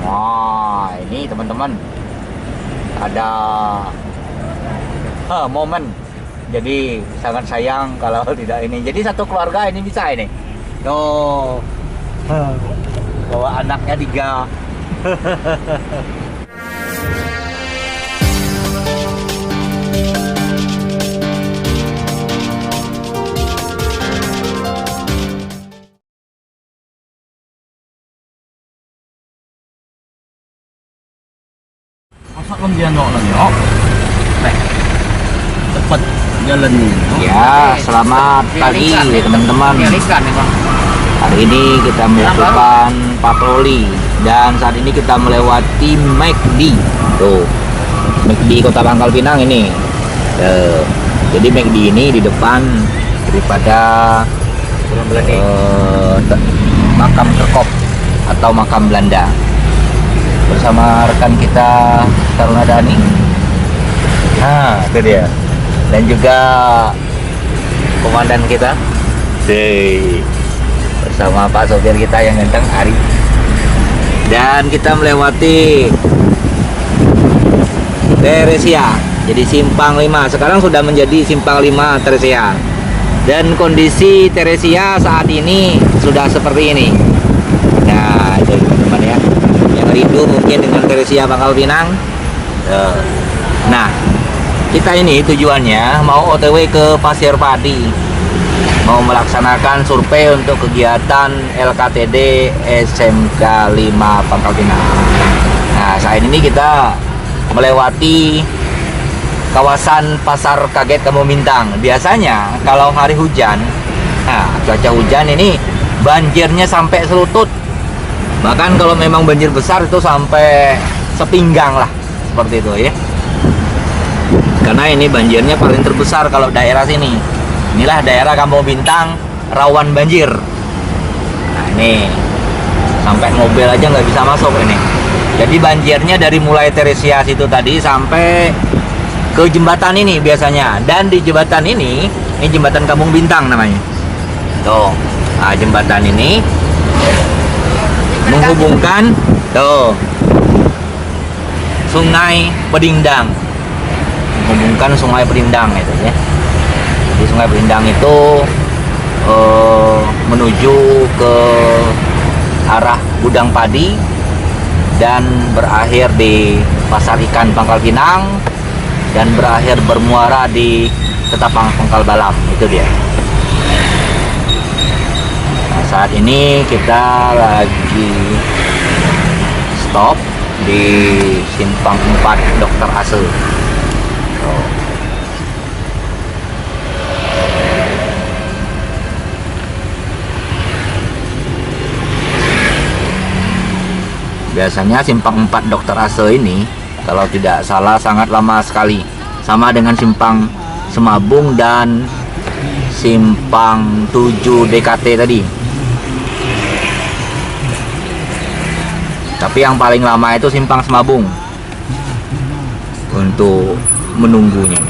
Wah, ini teman-teman ada momen. Jadi sangat sayang kalau tidak ini. Jadi satu keluarga ini bisa ini. Tuh, bawa anaknya 3. Masa kan dia nyok. Cepet jalan nih. Ya, selamat pagi teman-teman. Hari ini kita melakukan patroli dan saat ini kita melewati McD. Tuh, McD Kota Pangkal Pinang ini. Jadi McD ini di depan daripada makam Kerkop atau makam Belanda. Bersama rekan kita Taruna Dani. Nah, itu dia. Dan juga komandan kita. Bersama Pak sopir kita yang ganteng Ari. Dan kita melewati Teresia. Jadi simpang 5. Sekarang sudah menjadi simpang 5 Teresia. Dan kondisi Teresia saat ini sudah seperti ini. Nah, itu teman-teman ya. Yang rindu mungkin dengan Teresia Pangkal Pinang. Nah, kita ini tujuannya mau OTW ke Pasir Padi, mau melaksanakan survei untuk kegiatan LKTD SMK 5 Pangkal Pinang. Nah, saat ini kita melewati kawasan Pasar Kaget Kampung Bintang. Biasanya kalau hari hujan, nah cuaca hujan ini banjirnya sampai selutut. Bahkan kalau memang banjir besar itu sampai sepinggang lah, seperti itu ya. Karena ini banjirnya paling terbesar kalau daerah sini. Inilah daerah Kampung Bintang rawan banjir. Nah ini sampai mobil aja nggak bisa masuk ini. Jadi banjirnya dari mulai Teresia situ tadi sampai ke jembatan ini biasanya. Dan di jembatan ini jembatan Kampung Bintang namanya. Tuh, nah, jembatan ini menghubungkan tuh Sungai Pedindang, menghubungkan Sungai Pedindang itu ya. Di Sungai Pedindang itu menuju ke arah gudang padi dan berakhir di Pasar Ikan Pangkal Pinang dan berakhir bermuara di Ketapang Pangkal Balam. Itu dia. Saat ini kita lagi stop di simpang 4 Dr. Ase. Biasanya simpang 4 Dr. Ase ini kalau tidak salah sangat lama sekali, sama dengan simpang Semabung dan simpang 7 DKT tadi. Tapi yang paling lama itu simpang Semabung untuk menunggunya.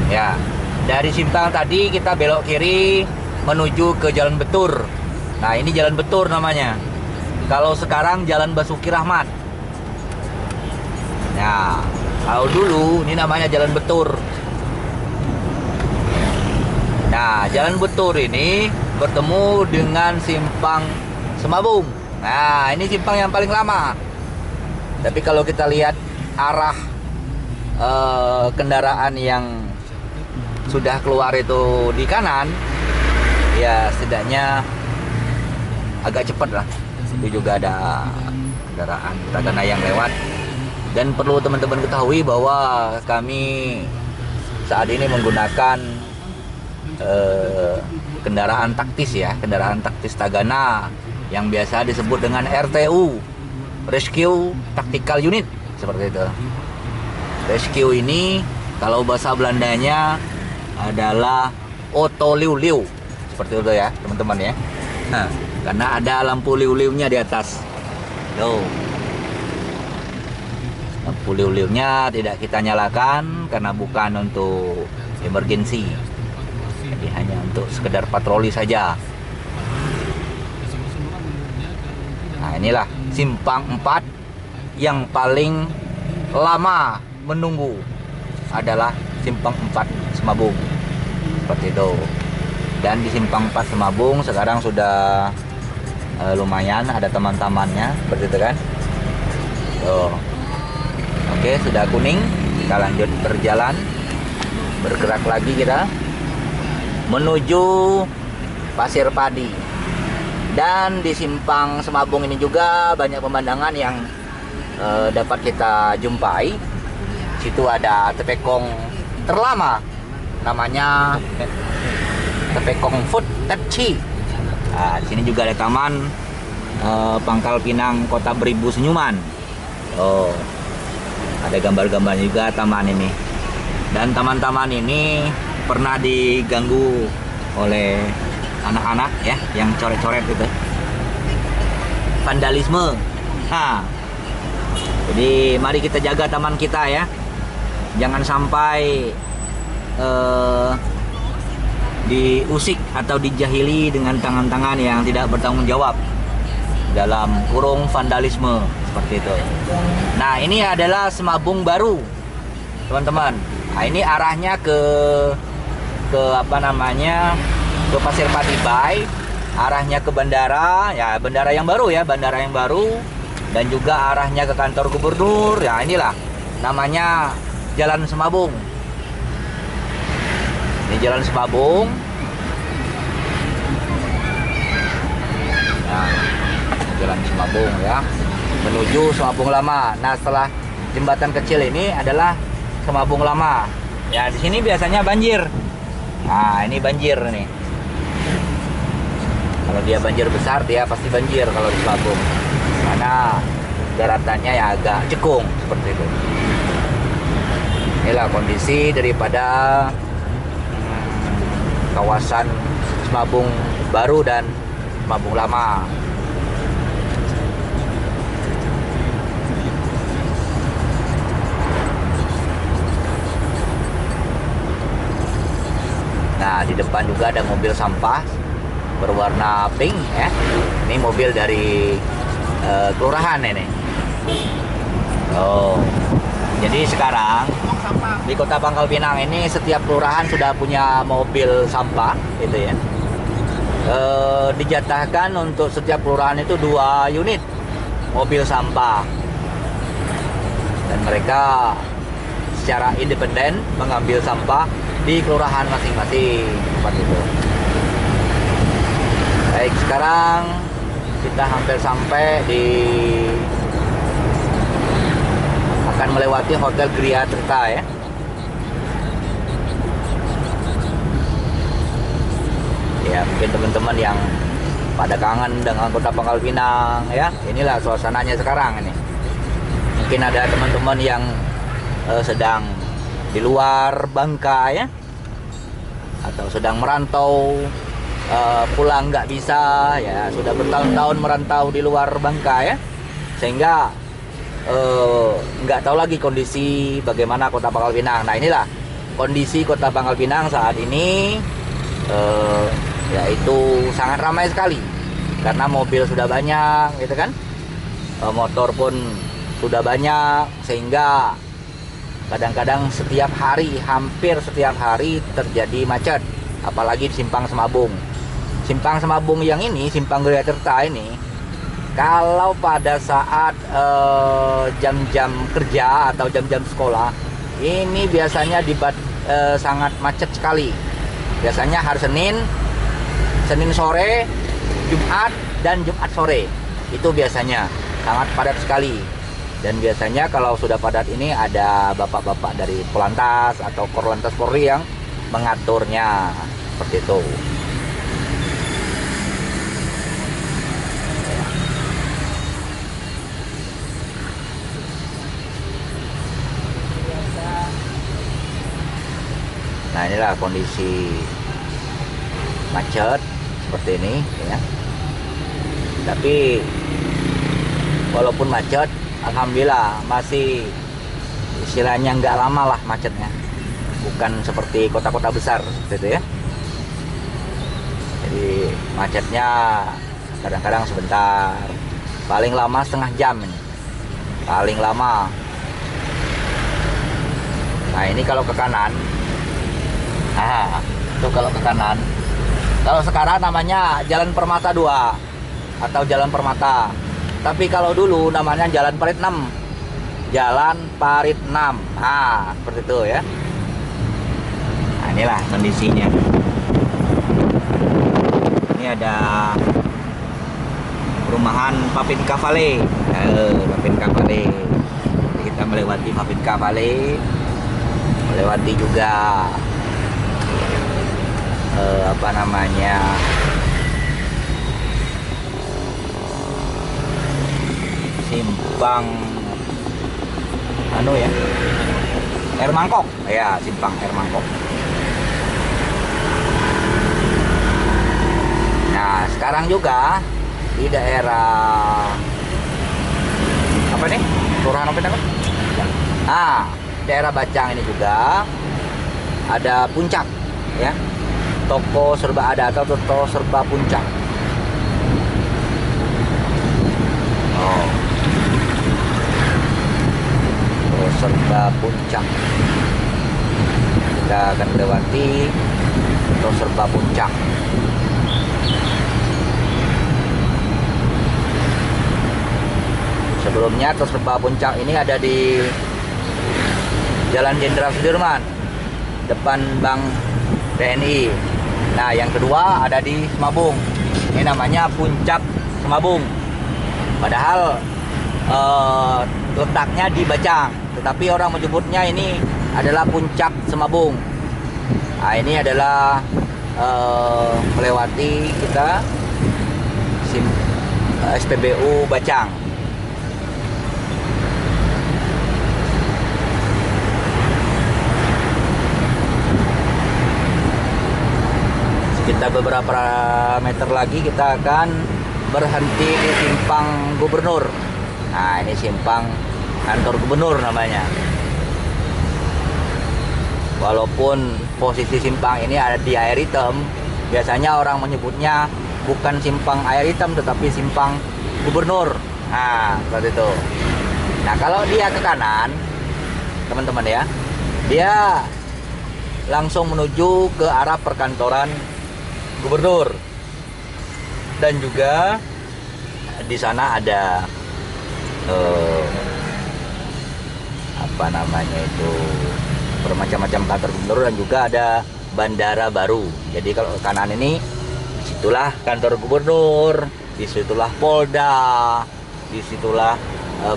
Ya, dari simpang tadi kita belok kiri menuju ke Jalan Betur. Nah, ini Jalan Betur namanya. Kalau sekarang Jalan Basuki Rahmat. Nah, kalau dulu ini namanya Jalan Betur. Nah, Jalan Betur ini bertemu dengan simpang Semabung. Nah, ini simpang yang paling lama. Tapi kalau kita lihat arah kendaraan yang sudah keluar itu di kanan, ya setidaknya agak cepat lah. Itu juga ada kendaraan tagana yang lewat. Dan perlu teman-teman ketahui bahwa kami saat ini menggunakan kendaraan taktis ya, kendaraan taktis Tagana yang biasa disebut dengan RTU, Rescue Tactical Unit, seperti itu. Rescue ini kalau bahasa Belandanya adalah Auto Liu-Liu, seperti itu ya teman-teman ya. Nah, karena ada lampu liu-liunya di atas. Tuh. Lampu liu-liunya tidak kita nyalakan karena bukan untuk emergency. Jadi hanya untuk sekedar patroli saja. Nah, inilah simpang 4 yang paling lama menunggu adalah simpang 4 Semabung. Seperti itu. Dan di simpang 4 Semabung sekarang sudah lumayan ada teman-temannya, seperti itu kan. Tuh. Oke, sudah kuning. Kita lanjut berjalan, bergerak lagi kita menuju Pasir Padi. Dan di simpang Semabung ini juga banyak pemandangan yang dapat kita jumpai. Situ ada tepekong terlama, namanya Tepekong Food Tepci. Nah, di sini juga ada taman Pangkal Pinang Kota Beribu Senyuman. Oh, ada gambar-gambar juga taman ini. Dan taman-taman ini pernah diganggu oleh anak-anak ya, yang coret-coret itu, vandalisme. Nah, jadi mari kita jaga taman kita ya, jangan sampai diusik atau dijahili dengan tangan-tangan yang tidak bertanggung jawab, dalam kurung vandalisme, seperti itu. Nah, ini adalah Semabung baru, teman-teman. Nah, ini arahnya ke apa namanya, ke Pasir Padi Bay, arahnya ke bandara ya, bandara yang baru ya, bandara yang baru, dan juga arahnya ke kantor gubernur. Ya, inilah namanya Jalan Semabung. Ini Jalan Semabung. Nah, Jalan Semabung ya, menuju Semabung Lama. Nah, setelah jembatan kecil ini adalah Semabung Lama. Ya, di sini biasanya banjir. Nah, ini banjir nih. Kalau dia banjir besar, dia pasti banjir kalau di Semabung, karena daratannya ya agak cekung, seperti itu. Inilah kondisi daripada kawasan Semabung baru dan Semabung lama. Nah, di depan juga ada mobil sampah berwarna pink ya. Ini mobil dari kelurahan ini. Oh, jadi sekarang di Kota Pangkal Pinang ini setiap kelurahan sudah punya mobil sampah, gitu ya. Dijatahkan untuk setiap kelurahan itu 2 unit mobil sampah, dan mereka secara independen mengambil sampah di kelurahan masing-masing, seperti itu. Baik, sekarang kita hampir sampai di, akan melewati Hotel Gria Tirta ya. Ya, mungkin teman-teman yang pada kangen dengan Kota Pangkal Pinang ya, inilah suasananya sekarang ini. Mungkin ada teman-teman yang sedang di luar Bangka ya, atau sedang merantau, pulang nggak bisa ya, sudah bertahun-tahun merantau di luar Bangka ya, sehingga nggak tahu lagi kondisi bagaimana Kota Pangkal Pinang. Nah, inilah kondisi Kota Pangkal Pinang saat ini, yaitu sangat ramai sekali karena mobil sudah banyak, gitu kan, motor pun sudah banyak, sehingga kadang-kadang setiap hari, hampir setiap hari terjadi macet, apalagi di Simpang Semabung. Simpang Semabung yang ini, Simpang Gria Tirta ini, kalau pada saat jam-jam kerja atau jam-jam sekolah, ini biasanya sangat macet sekali. Biasanya hari Senin sore, Jumat, dan Jumat sore. Itu biasanya sangat padat sekali. Dan biasanya kalau sudah padat ini ada bapak-bapak dari Polantas atau Korlantas Polri yang mengaturnya, seperti itu. Nah, inilah kondisi macet seperti ini ya. Tapi walaupun macet, alhamdulillah masih istilahnya nggak lama lah macetnya, bukan seperti kota-kota besar seperti itu ya. Jadi macetnya kadang-kadang sebentar, paling lama setengah jam ini, paling lama. Nah ini kalau ke kanan, nah itu kalau ke kanan. Kalau sekarang namanya Jalan Permata 2 atau Jalan Permata. Tapi kalau dulu namanya Jalan Parit 6. Jalan Parit 6. Nah, seperti itu ya. Nah, inilah kondisinya. Ini ada perumahan Papinka Valley. Papinka Valley. Kita melewati Papinka Valley. Melewati juga apa namanya, simpang anu ya, Air Mangkok ya, simpang Air Mangkok. Nah sekarang juga di daerah apa nih, kelurahan apa namanya, daerah Bacang ini juga ada Puncak ya, toko serba ada atau toko serba Puncak. Toko serba Puncak. Kita akan melewati toko serba Puncak. Sebelumnya toko serba Puncak ini ada di Jalan Jenderal Sudirman, depan Bank TNI. Nah yang kedua ada di Semabung, ini namanya Puncak Semabung, padahal letaknya di Bacang, tetapi orang menyebutnya ini adalah Puncak Semabung. Nah ini adalah melewati kita SPBU Bacang. Kita beberapa meter lagi kita akan berhenti di simpang Gubernur. Nah ini simpang kantor gubernur namanya. Walaupun posisi simpang ini ada di Air Hitam, biasanya orang menyebutnya bukan simpang Air Hitam tetapi simpang Gubernur. Nah seperti itu. Nah kalau dia ke kanan teman-teman ya, dia langsung menuju ke arah perkantoran gubernur, dan juga di sana ada apa namanya itu, bermacam-macam kantor gubernur, dan juga ada bandara baru. Jadi kalau ke kanan ini disitulah kantor gubernur, disitulah Polda, disitulah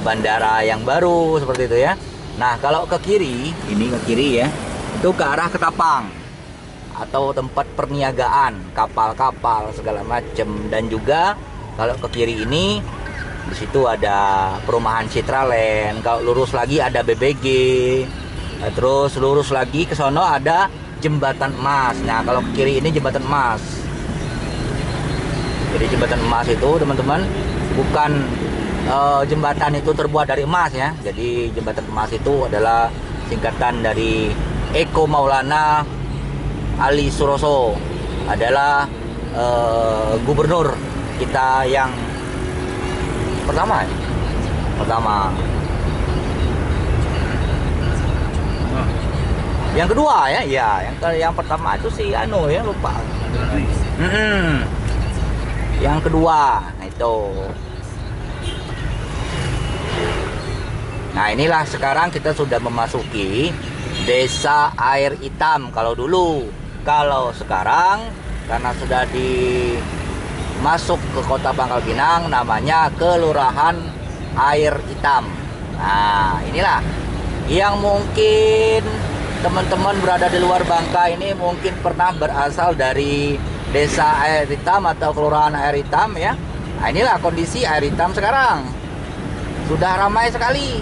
bandara yang baru seperti itu ya. Nah kalau ke kiri, ini ke kiri ya, itu ke arah Ketapang atau tempat perniagaan kapal-kapal segala macam. Dan juga kalau ke kiri ini di situ ada perumahan Citraland. Kalau lurus lagi ada BBG. Terus lurus lagi ke sono ada Jembatan Emas. Nah kalau ke kiri ini Jembatan Emas. Jadi Jembatan Emas itu teman-teman bukan jembatan itu terbuat dari emas ya. Jadi Jembatan Emas itu adalah singkatan dari Eko Maulana Ali Suroso, adalah gubernur kita yang pertama. Yang kedua ya, yang pertama itu si anu ya, lupa. Yang kedua itu. Nah inilah sekarang kita sudah memasuki Desa Air Hitam kalau dulu. Kalau sekarang karena sudah masuk ke Kota Pangkal Pinang, namanya Kelurahan Air Hitam. Nah inilah yang mungkin teman-teman berada di luar Bangka ini mungkin pernah berasal dari Desa Air Hitam atau Kelurahan Air Hitam ya. Nah inilah kondisi Air Hitam sekarang. Sudah ramai sekali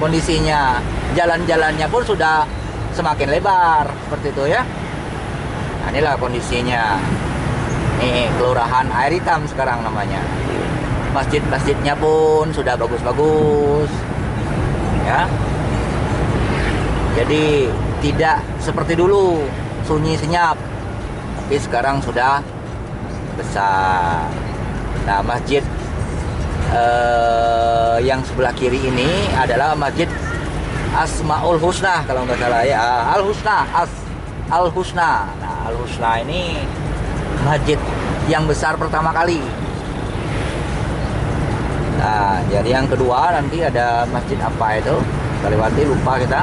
kondisinya. Jalan-jalannya pun sudah semakin lebar seperti itu ya. Nah inilah kondisinya. Nih Kelurahan Air Hitam sekarang namanya. Masjid-masjidnya pun sudah bagus-bagus ya. Jadi tidak seperti dulu sunyi senyap, tapi sekarang sudah besar. Nah, masjid yang sebelah kiri ini adalah Masjid Asmaul Husna kalau nggak salah ya. Al Husna. Nah, Al Husna ini masjid yang besar pertama kali. Nah, jadi yang kedua nanti ada masjid apa itu? Kita lupa kita.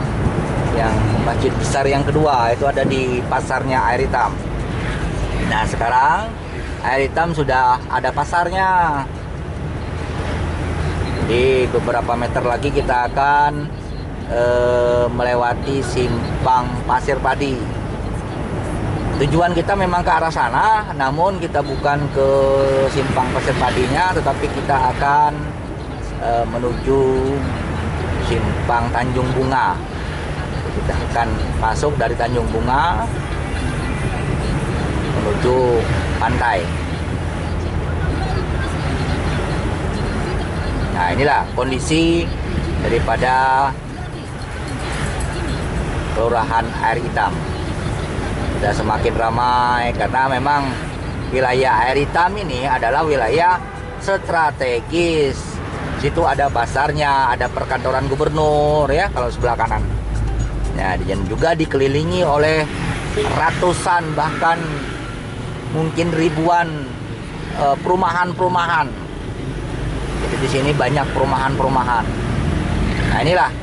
Yang masjid besar yang kedua itu ada di pasarnya Air Hitam. Nah, sekarang Air Hitam sudah ada pasarnya. Di beberapa meter lagi kita akan melewati simpang Pasir Padi. Tujuan kita memang ke arah sana, namun kita bukan ke simpang Pasir Padinya, tetapi kita akan menuju simpang Tanjung Bunga. Kita akan masuk dari Tanjung Bunga menuju pantai. Nah, inilah kondisi daripada Kelurahan Air Hitam. Sudah semakin ramai karena memang wilayah Air Hitam ini adalah wilayah strategis. Situ ada pasarnya, ada perkantoran gubernur ya kalau sebelah kanan. Ya, dan juga dikelilingi oleh ratusan bahkan mungkin ribuan perumahan-perumahan. Jadi di sini banyak perumahan-perumahan. Nah, inilah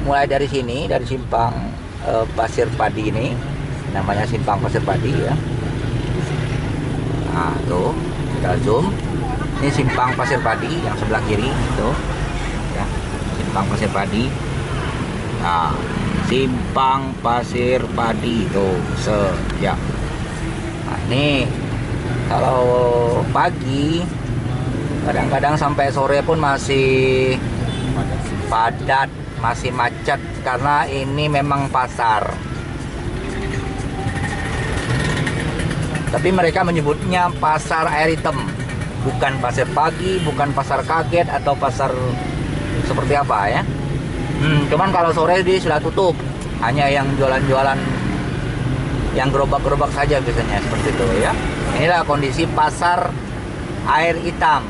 mulai dari sini, dari simpang Pasir Padi ini, namanya simpang Pasir Padi ya. Nah, tuh kita zoom. Ini simpang Pasir Padi yang sebelah kiri tuh. Ya, simpang Pasir Padi. Nah, simpang Pasir Padi itu ya. Nah, ini kalau pagi kadang-kadang sampai sore pun masih padat, masih macet karena ini memang pasar. Tapi mereka menyebutnya pasar Air Hitam, bukan pasar pagi, bukan pasar kaget atau pasar seperti apa ya. Cuman kalau sore dia sudah tutup, hanya yang jualan-jualan, yang gerobak-gerobak saja biasanya seperti itu ya. Inilah kondisi pasar Air Hitam.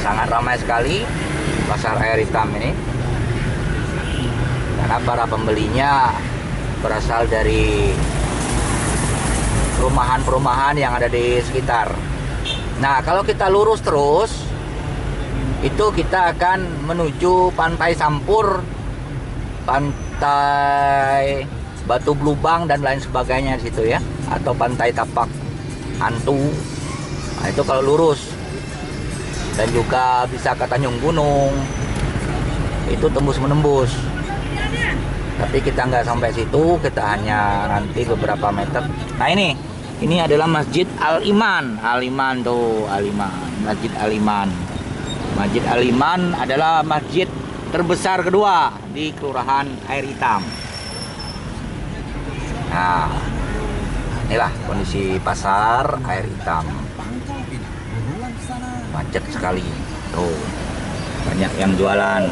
Sangat ramai sekali pasar Air Hitam ini karena para pembelinya berasal dari perumahan-perumahan yang ada di sekitar. Nah, kalau kita lurus terus itu kita akan menuju Pantai Sampur, Pantai Batu Blubang dan lain sebagainya di situ ya, atau Pantai Tapak Hantu. Nah, itu kalau lurus. Dan juga bisa ke Tanjung Gunung, itu tembus menembus. Tapi kita nggak sampai situ, kita hanya nanti beberapa meter. Nah, ini adalah Masjid Al-Iman. Al-Iman tuh, Al-Iman, Masjid Al-Iman. Masjid Al-Iman adalah masjid terbesar kedua di Kelurahan Air Hitam. Nah, inilah kondisi pasar Air Hitam. Macet sekali tuh, banyak yang jualan.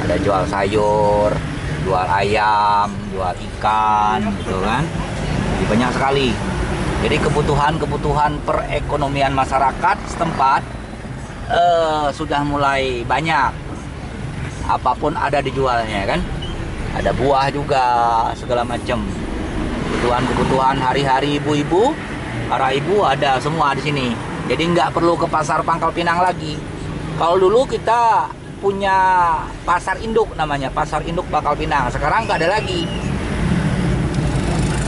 Ada jual sayur, jual ayam, jual ikan gitu kan. Jadi banyak sekali. Jadi kebutuhan perekonomian masyarakat setempat sudah mulai banyak. Apapun ada dijualnya kan. Ada buah juga, segala macam. Kebutuhan hari-hari ibu-ibu, para ibu ada semua di sini. Jadi nggak perlu ke pasar Pangkal Pinang lagi. Kalau dulu kita punya pasar induk, namanya pasar induk Pangkal Pinang. Sekarang nggak ada lagi.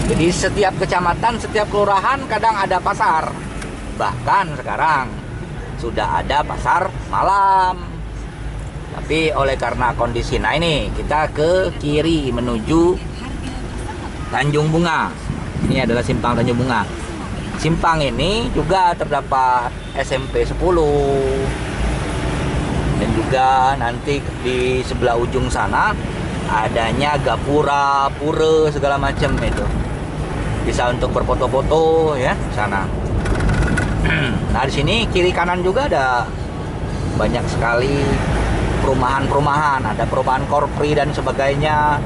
Jadi setiap kecamatan, setiap kelurahan kadang ada pasar. Bahkan sekarang sudah ada pasar malam. Tapi oleh karena kondisi, nah ini kita ke kiri menuju Tanjung Bunga. Ini adalah simpang Tanjung Bunga. Simpang ini juga terdapat SMP 10 dan juga nanti di sebelah ujung sana adanya gapura, pura segala macam itu. Bisa untuk berfoto-foto ya sana. Nah, di sini kiri kanan juga ada banyak sekali perumahan-perumahan, ada perumahan korpri dan sebagainya,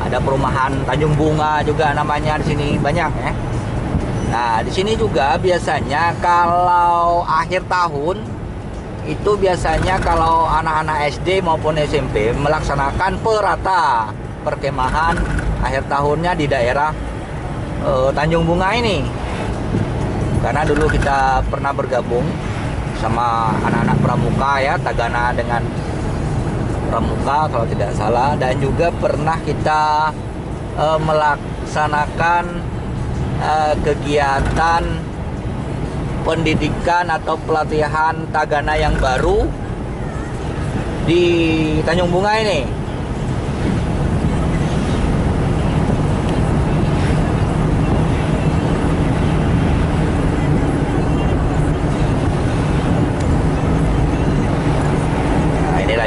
Ada perumahan Tanjung Bunga juga namanya di sini banyak ya. Nah, di sini juga biasanya kalau akhir tahun itu biasanya kalau anak-anak SD maupun SMP melaksanakan perata perkemahan akhir tahunnya di daerah Tanjung Bunga ini. Karena dulu kita pernah bergabung sama anak-anak pramuka ya, Tagana dengan pramuka kalau tidak salah, dan juga pernah kita melaksanakan kegiatan pendidikan atau pelatihan Tagana yang baru di Tanjung Bunga ini.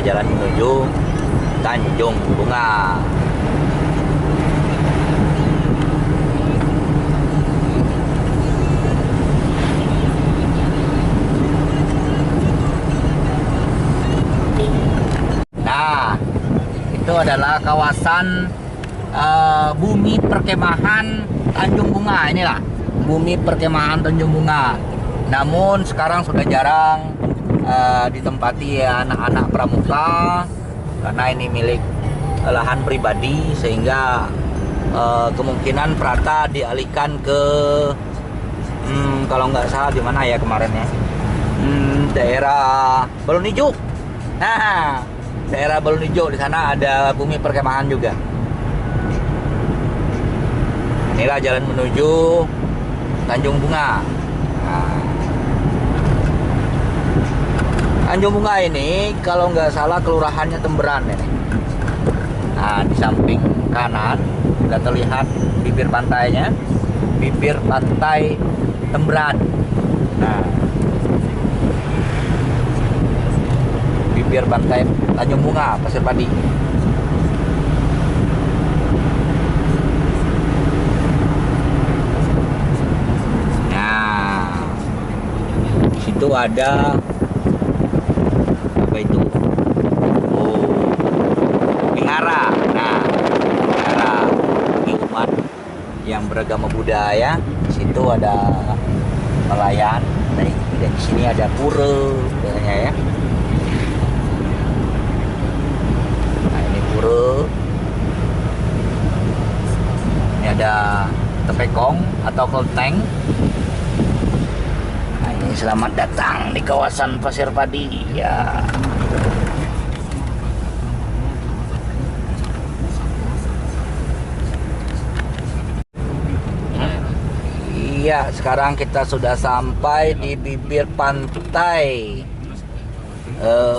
Jalan menuju Tanjung Bunga. Nah, itu adalah kawasan bumi perkemahan Tanjung Bunga. Inilah bumi perkemahan Tanjung Bunga. Namun sekarang sudah jarang ditempati ya anak-anak pramuka karena ini milik lahan pribadi, sehingga kemungkinan Prata dialihkan ke kalau nggak salah di mana ya kemarin ya, daerah Balon Ijo. Nah, daerah Balon Ijo di sana ada bumi perkemahan juga. Inilah jalan menuju Tanjung Bunga. Nah, Tanjung Bunga ini kalau nggak salah kelurahannya Temberan ini. Nah, di samping kanan sudah terlihat bibir pantainya, bibir pantai Temberan. Nah, bibir pantai Tanjung Bunga, Pasir Padi. Nah, di situ ada itu wihara. Nah, wihara umat yang beragama Buddha ya. Di situ ada pelayan. Nah, dan di sini ada pura biasanya ya. Nah, ini pura. Ini ada tepekong atau kelenteng. Selamat datang di kawasan Pasir Padi ya. Iya, sekarang kita sudah sampai di bibir pantai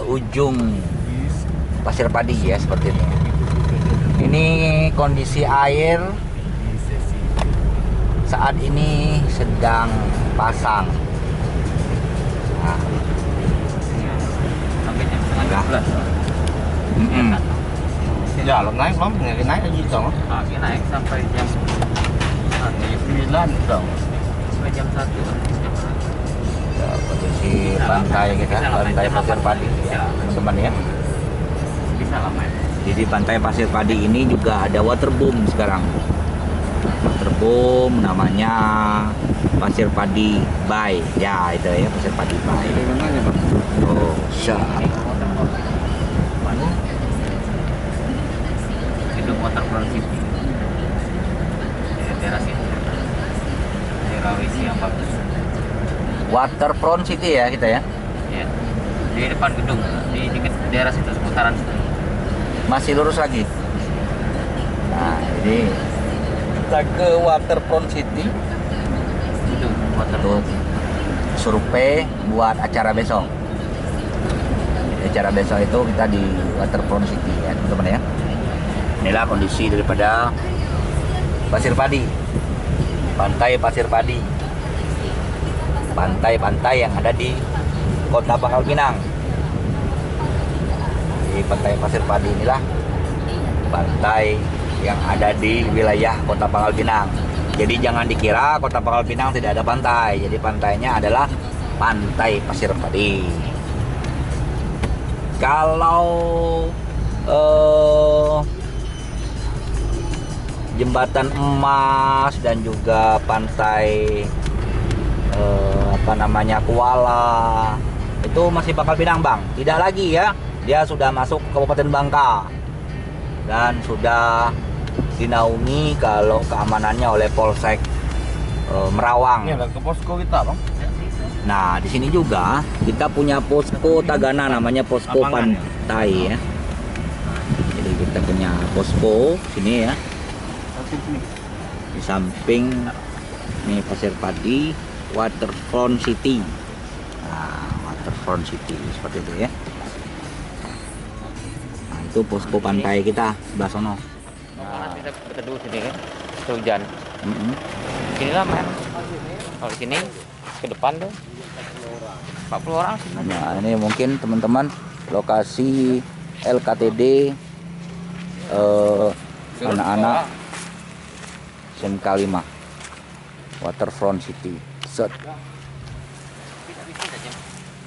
ujung Pasir Padi ya, seperti ini. Ini kondisi air saat ini sedang pasang. Nah, Sampai jam setengah 12. Ya, lo naik belum? Naik aja dong. Naik sampai jam 9 dong. Sampai jam 1. Ya, kondisi pantai kita, pantai Pasir Padi ya, teman-teman ya. Bisa lama ya. Jadi pantai Pasir Padi ini juga ada waterboom sekarang. Waterboom namanya Pasir Padi Bay. Ya, itu ya Pasir Padi Bay. Oh, syah. Gedung Waterfront City. Teras itu. Daerah WC yang bagus. Waterfront City ya kita ya. Ya. Di depan gedung, di dekat daerah situ seputaran situ. Masih lurus lagi. Nah, ini kita ke Waterfront City. Gedung Waterfront. Survei buat acara besok. Acara besok itu kita di Waterfront City ya, teman-teman ya. Inilah kondisi daripada Pasir Padi. Pantai Pasir Padi. Pantai-pantai yang ada di Kota Pangkal Pinang. Di pantai Pasir Padi inilah pantai yang ada di wilayah Kota Pangkal Pinang. Jadi jangan dikira Kota Pangkal Pinang tidak ada pantai. Jadi pantainya adalah Pantai Pasir Padi. Kalau Jembatan Emas dan juga pantai apa namanya Kuala itu masih Pangkal Pinang Bang, tidak lagi ya, dia sudah masuk Kabupaten Bangka dan sudah dinaungi kalau keamanannya oleh Polsek Merawang. Ini ada ke posko kita Bang. Nah di sini juga kita punya posko Tagana, namanya posko pantai ya. Jadi kita punya posko sini ya, di samping nih Pasir Padi Waterfront City. Nah, Waterfront City seperti itu ya. Nah, itu posko pantai kita sebelah sono. Nah, kita berteduh sini kan, hujan. Sinilah main. Kalau di sini ke depan tuh 40 orang sih. Nah, ini mungkin teman-teman lokasi LKTD anak-anak SMK 5 Waterfront City. Set.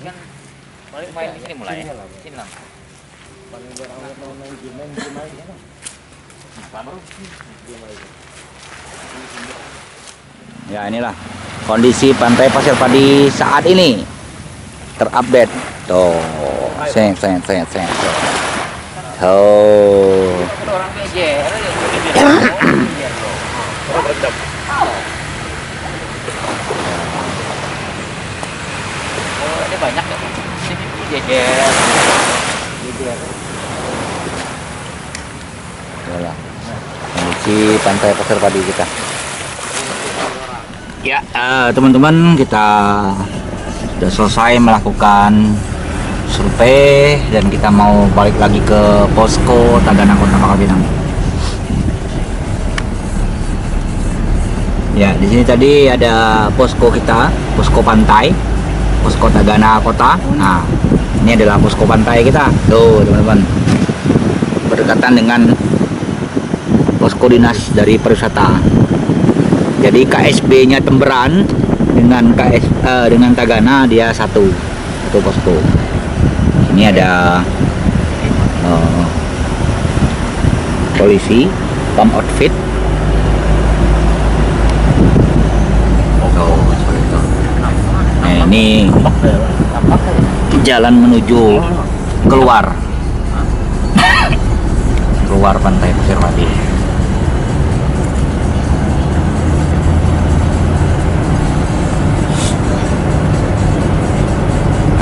Kan balik main di sini mulai. Sini lah. Ya inilah kondisi pantai Pasir Padi saat ini terupdate. Tuh, sen. Tuh. Orang kejer. Ini banyak ya. Ini jejer. Itulah kondisi pantai Pasir Padi kita. Ya, teman-teman, kita sudah selesai melakukan survei dan kita mau balik lagi ke posko Tagana Kota Pangkal Pinang. Ya, di sini tadi ada posko kita, posko pantai, posko Tagana Kota. Nah, ini adalah posko pantai kita. Tuh, teman-teman. Berdekatan dengan posko dinas dari pariwisata. Jadi KSB-nya Temberan dengan dengan Tagana dia satu posko. Ini ada polisi, pam outfit. Oh, seperti itu. Nah, ini jalan menuju keluar pantai Pasir Padi.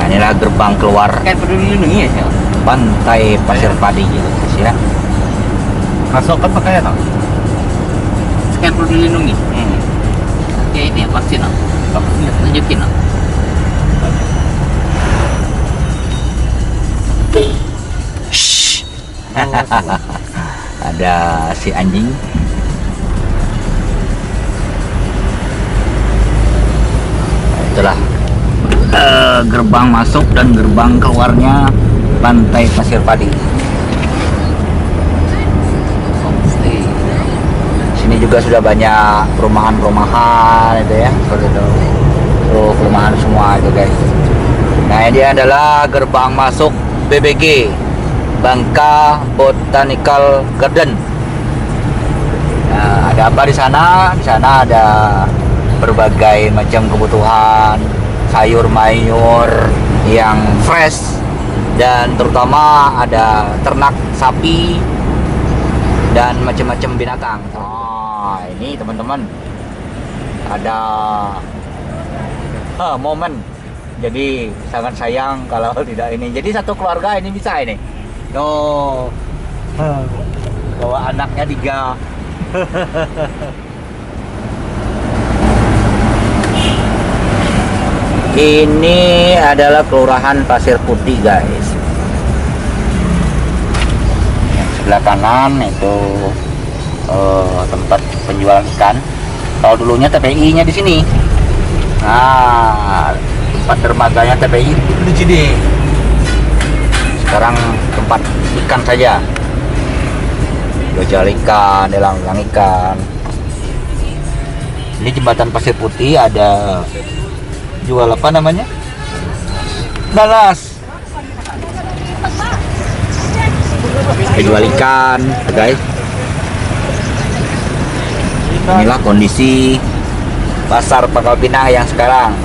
Inilah gerbang keluar Kayak peduli lindungi ya, pantai Pasir Padi gitu guys ya. masuk kan pakai apa? Scan peduli lindungi. Ya ini ya vaksin ah. Tunjukin ah. Ada si anjing. Itulah gerbang masuk dan gerbang keluarnya pantai Pasir Padi. Sini juga sudah banyak perumahan-perumahan itu ya, seperti itu. Tuh perumahan semua itu guys. Nah ini adalah gerbang masuk BBG Bangka Botanical Garden. Nah, ada apa di sana? Di sana ada berbagai macam kebutuhan sayur mayur yang fresh dan terutama ada ternak sapi dan macam-macam binatang. Nah, ini teman-teman ada momen. Jadi sangat sayang kalau tidak ini. Jadi satu keluarga ini bisa ini. Tuh. Bawa anaknya 3. Ini adalah Kelurahan Pasir Putih guys. Yang sebelah kanan itu tempat penjualan ikan. Kalau dulunya TPI-nya di sini. Nah, tempat dermaganya TPI di sini. Sekarang tempat ikan saja. Jual ikan, lelang ikan. Ini jembatan Pasir Putih ada jual apa namanya? Nanas. Jual ikan, guys. Inilah kondisi pasar Pangkal Pinang yang sekarang.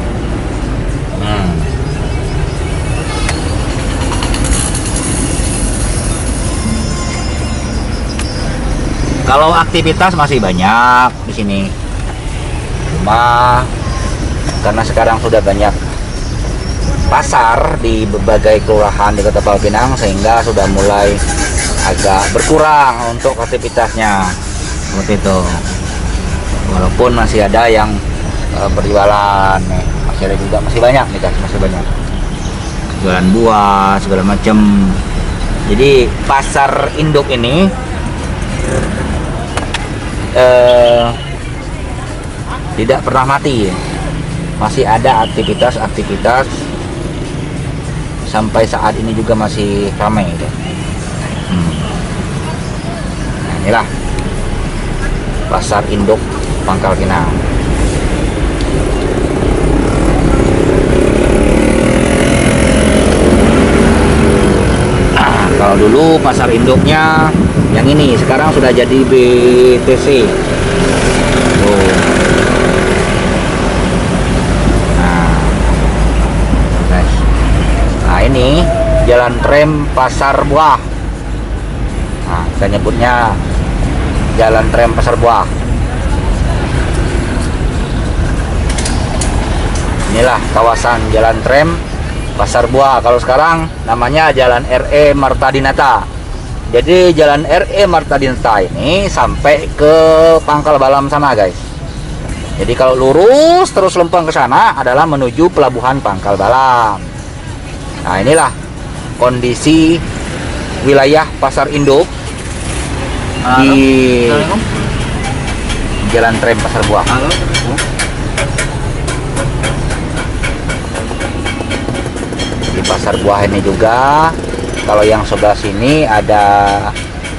Kalau aktivitas masih banyak di sini, cuma karena sekarang sudah banyak pasar di berbagai kelurahan di Kota Pangkal Pinang, sehingga sudah mulai agak berkurang untuk aktivitasnya seperti itu. Walaupun masih ada yang berjualan nih, masih ada juga, masih banyak nih guys, masih banyak jualan buah segala macam. Jadi pasar induk ini tidak pernah mati, masih ada aktivitas sampai saat ini juga masih ramai gitu. Nah, inilah pasar induk Pangkal Pinang. Nah, kalau dulu pasar induknya yang ini, sekarang sudah jadi BTC. Tuh. Nah, ini jalan rem Pasar Buah. Nah, kita nyebutnya jalan rem Pasar Buah. Inilah kawasan jalan rem Pasar Buah. Kalau sekarang namanya Jalan RE Marta Dinata. Jadi jalan RE Marta Dinata ini sampai ke Pangkal Balam sana guys. Jadi kalau lurus terus lempeng ke sana adalah menuju pelabuhan Pangkal Balam. Nah, inilah kondisi wilayah pasar induk di jalan rem Pasar Buah. Di Pasar Buah ini juga, kalau yang sebelah sini ada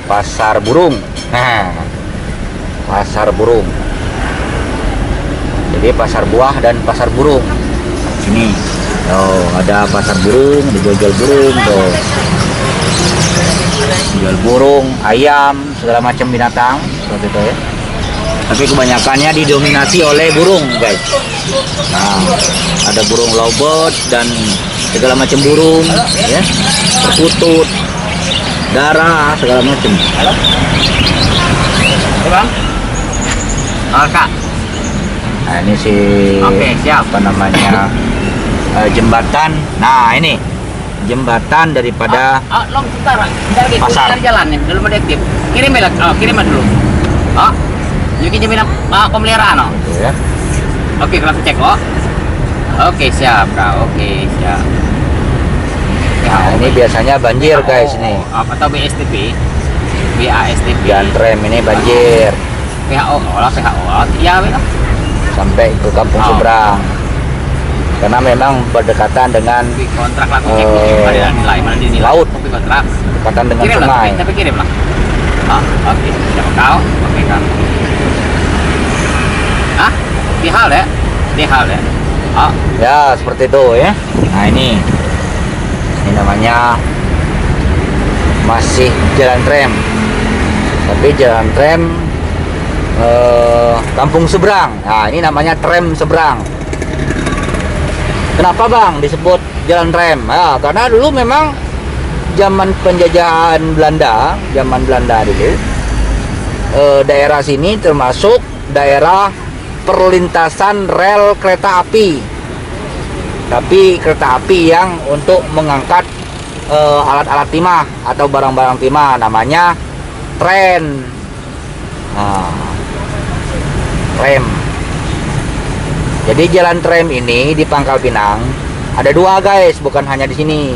Pasar Burung. Nah, Pasar Burung. Jadi Pasar Buah dan Pasar Burung. Sini, oh ada Pasar Burung, dijual burung tuh. Jual burung, ayam, segala macam binatang seperti itu ya. Tapi kebanyakannya didominasi oleh burung guys. Nah, ada burung lovebird dan segala macam burung ya, perkutut, darah, segala macam. Halo, bang. Kak. Nah, ini si siap. Apa namanya, jembatan. Nah, ini jembatan daripada pasar. Jalan nih, dulu detektif. Kirim dulu. Jadi jaminan pemeliharaan. Ya. Oke, kalau cek Oke, siap, Kak. Oke, siap. Nah, ini biasanya banjir guys nih. Atau BSTP. BASTP. Jalan rem ini banjir. PHO, iya benar. Sampai ke Kampung Seberang. Karena memang berdekatan dengan kontrak lah, mana dinilai. Laut. Kontrak. Berdekatan dengan Kirim sungai. Tapi kirim lah. Oke, siap kau. Oke, Kak. Dihal ya? Ya, seperti itu ya. Nah, ini namanya masih jalan rem, tapi jalan rem Kampung Seberang. Nah, ini namanya tram seberang. Kenapa bang disebut jalan rem? Nah, karena dulu memang zaman penjajahan Belanda, dulu, daerah sini termasuk daerah perlintasan rel kereta api. Tapi kereta api yang untuk mengangkat alat-alat timah atau barang-barang timah, namanya tren. Nah, rem. Jadi jalan tram ini di Pangkal Pinang ada dua guys, bukan hanya di sini.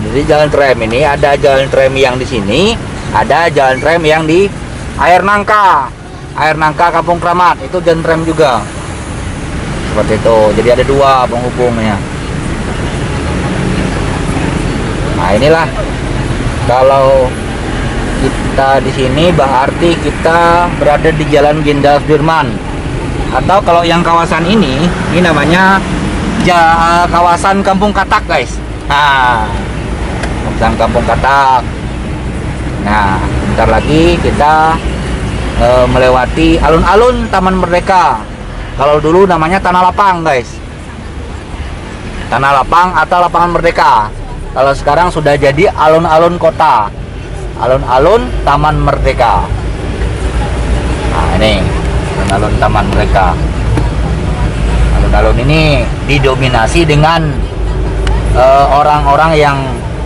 Jadi jalan tram ini ada jalan tram yang di sini, ada jalan tram yang di Air Nangka Kampung Kramat, itu jalan tram juga. Seperti itu. Jadi ada dua penghubungnya. Nah, inilah kalau kita di sini berarti kita berada di Jalan Jenderal Sudirman. Atau kalau yang kawasan ini namanya kawasan Kampung Katak guys. Nah, kawasan Kampung Katak. Nah, bentar lagi kita melewati alun-alun Taman Merdeka. Kalau dulu namanya Tanah Lapang, guys. Tanah Lapang atau Lapangan Merdeka. Kalau sekarang sudah jadi alun-alun kota. Alun-alun Taman Merdeka. Nah, ini alun-alun Taman Merdeka. Alun-alun ini didominasi dengan orang-orang yang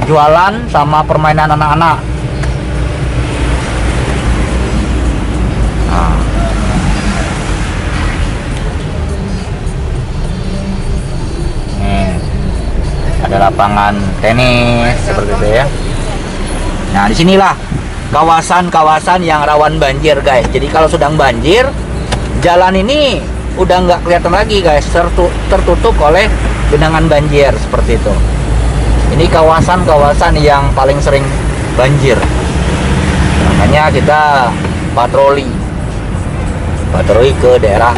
jualan sama permainan anak-anak. Nah. Nih, ada lapangan tenis seperti itu ya. Nah, disinilah kawasan-kawasan yang rawan banjir, guys. Jadi kalau sedang banjir, jalan ini udah nggak kelihatan lagi, guys, tertutup oleh genangan banjir seperti itu. Ini kawasan-kawasan yang paling sering banjir. Makanya kita patroli ke daerah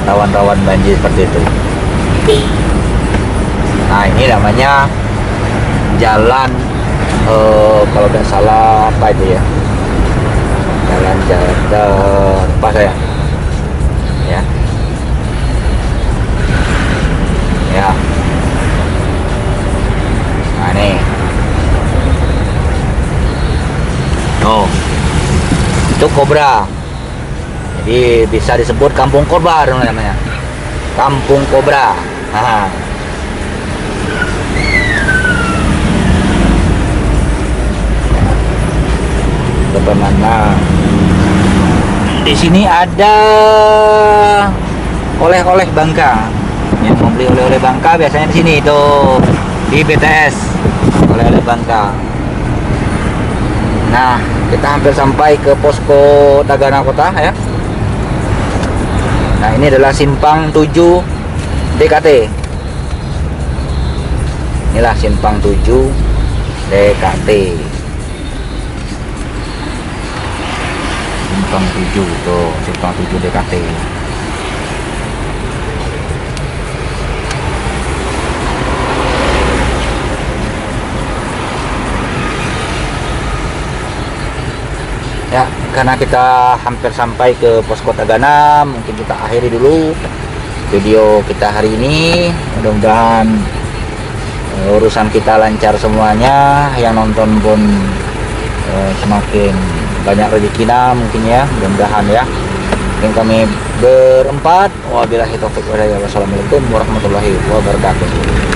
rawan-rawan banjir seperti itu. Nah, ini namanya jalan kalau tidak salah apa itu ya, jalan apa saya ya. Nah, ini itu Kobra, jadi bisa disebut Kampung Kobra namanya, Kampung Kobra. Nah, kemana? Di sini ada oleh-oleh Bangka. Yang mau beli oleh-oleh Bangka biasanya di sini tuh, di BTS oleh-oleh Bangka. Nah, kita hampir sampai ke posko Tagana Kota ya. Nah, ini adalah simpang 7 DKT. Inilah simpang 7 DKT. Simpang 7 tuh, simpang 7 DKT. Ya, karena kita hampir sampai ke posko Tagana, mungkin kita akhiri dulu video kita hari ini. Mudah-mudahan urusan kita lancar semuanya, yang nonton pun semakin banyak rezekinya mungkin ya, mudah-mudahan ya. Mungkin kami berempat. Wabillahi taufiq wal hidayah. Wassalamualaikum warahmatullahi wabarakatuh.